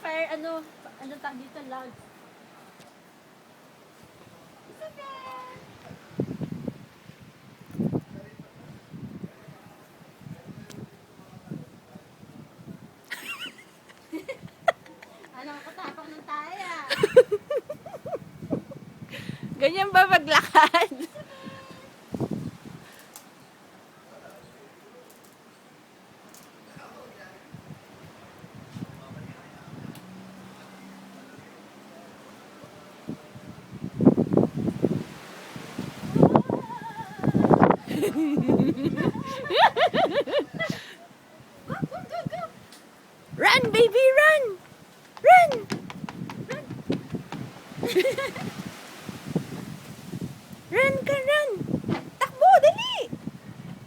fire, ano tag dito, loud. Ano, katapang ng taya. Ganyan ba maglakad? Run, baby, run! Run! Run ka, run! Takbo, dali!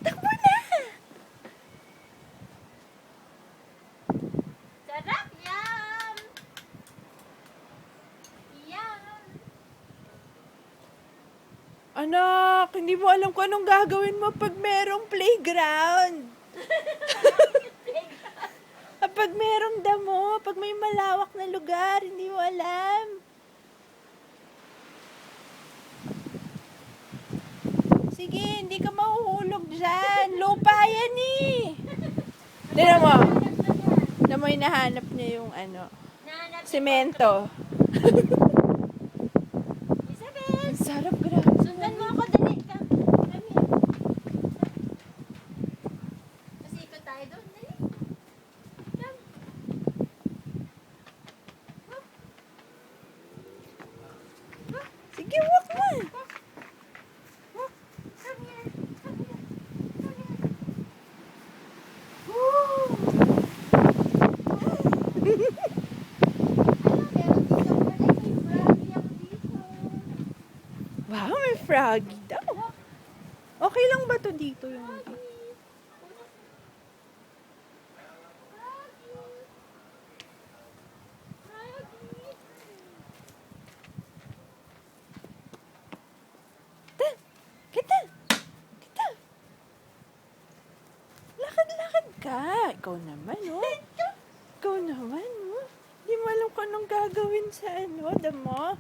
Takbo na! Sarap! Yum! Yum! Anak, hindi mo alam kung anong gagawin mo pag merong playground. Pag merong damo, pag may malawak na lugar, hindi mo alam. Sige, hindi ka mahuhulog dyan. Lupa yan eh. Tignan mo. Na mo hinahanap niya yung Nahanap semento. Isabel! Ang sarap, grabe. Sundan mo ako, dali ka. Kami. Masikot tayo doon, dali. Come. Sige, walk mo. Come here. Come here. Come here. Wow, may froggy daw. Okay lang ba to dito yung... Kita! Kita! Lakad-lakad ka. Ikaw naman, oh. Ikaw naman, oh. Hindi mo alam kung anong gagawin sa damo.